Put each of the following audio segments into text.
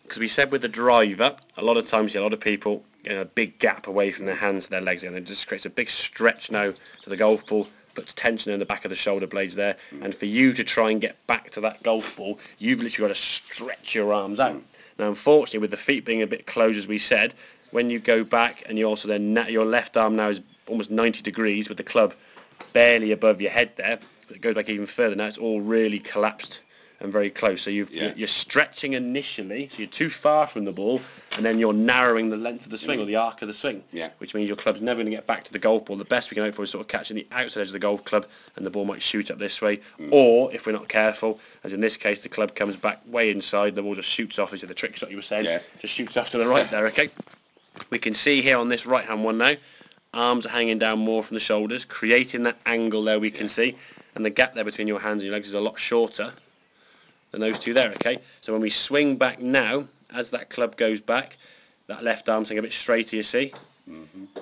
because we said with the driver, a lot of times a lot of people get a big gap away from their hands to their legs, and it just creates a big stretch now to the golf ball, puts tension in the back of the shoulder blades there, and for you to try and get back to that golf ball, you've literally got to stretch your arms out. Now, unfortunately, with the feet being a bit closed, as we said, when you go back and you also then your left arm now is almost 90 degrees with the club barely above your head there, but it goes back even further. Now it's all really collapsed and very close. So you're stretching initially, so you're too far from the ball, and then you're narrowing the length of the swing or the arc of the swing, which means your club's never going to get back to the golf ball. The best we can hope for is sort of catching the outside edge of the golf club, and the ball might shoot up this way. Or, if we're not careful, as in this case, the club comes back way inside, the ball just shoots off, into the trick shot you were saying, just shoots off to the right there, okay? We can see here on this right-hand one now, arms are hanging down more from the shoulders, creating that angle there we can see, and the gap there between your hands and your legs is a lot shorter than those two there, okay? So when we swing back now, as that club goes back, that left arm's getting a bit straighter, you see.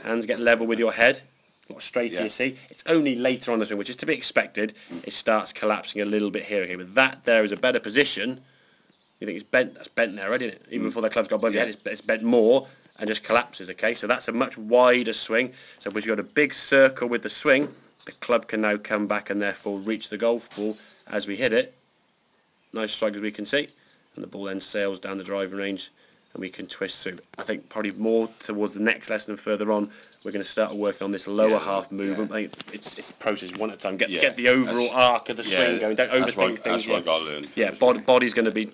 Hands get level with your head, a lot straighter, you see. It's only later on the swing, which is to be expected, it starts collapsing a little bit here, okay? But that there is a better position. You think it's bent? That's bent there already, isn't it? Even before that club's got above your head, it's bent more and just collapses, okay? So that's a much wider swing. So we've got a big circle with the swing. The club can now come back and therefore reach the golf ball as we hit it. Nice strike as we can see. And the ball then sails down the driving range and we can twist through. I think probably more towards the next lesson and further on, we're going to start working on this lower half movement. I think it's process one at a time. Get the overall arc of the swing going. Don't overthink things. That's what I've got to learn. Yeah, body's going to be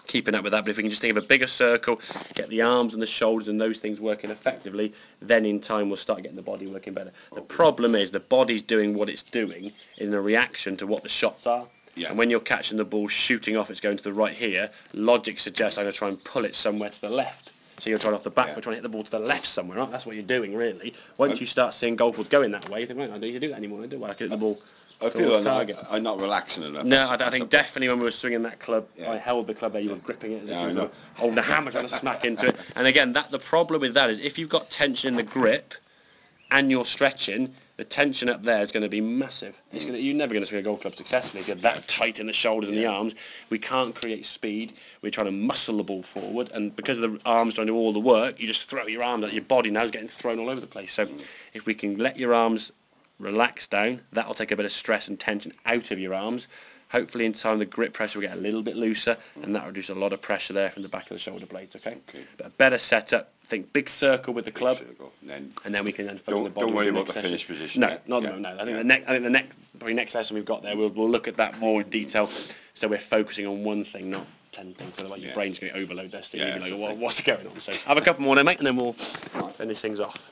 keeping up with that, but if we can just think of a bigger circle, get the arms and the shoulders and those things working effectively, then in time we'll start getting the body working better. The problem is the body's doing what it's doing in a reaction to what the shots are. And when you're catching the ball shooting off, it's going to the right here, logic suggests I'm going to try and pull it somewhere to the left. So you're trying off the back, we're trying to hit the ball to the left somewhere, right? That's what you're doing, really. Once you start seeing golf balls going that way, you think, right, I don't need to do that anymore, do I? I can hit the ball. I feel I'm not relaxing enough. No, I think definitely when we were swinging that club, I held the club there, you were gripping it as if you were holding a hammer trying to smack into it. And again, the problem with that is if you've got tension in the grip and you're stretching, the tension up there is going to be massive. You're never going to swing a golf club successfully if you're that tight in the shoulders and the arms. We can't create speed. We're trying to muscle the ball forward, and because of the arms trying to do all the work, you just throw your arms out. Your body now is getting thrown all over the place. So if we can let your arms relax down, that'll take a bit of stress and tension out of your arms. Hopefully in time the grip pressure will get a little bit looser, and that'll reduce a lot of pressure there from the back of the shoulder blades, okay? But a better setup, I think big circle with the club, and then we can then focus on the body. Don't worry about the finish position. No, not at the moment, no. I think the next lesson we've got there, we'll look at that more in detail, so we're focusing on one thing, not 10 things, otherwise your brain's going to overload this thing, what's going on. So have a couple more then, mate, and then we'll finish things off.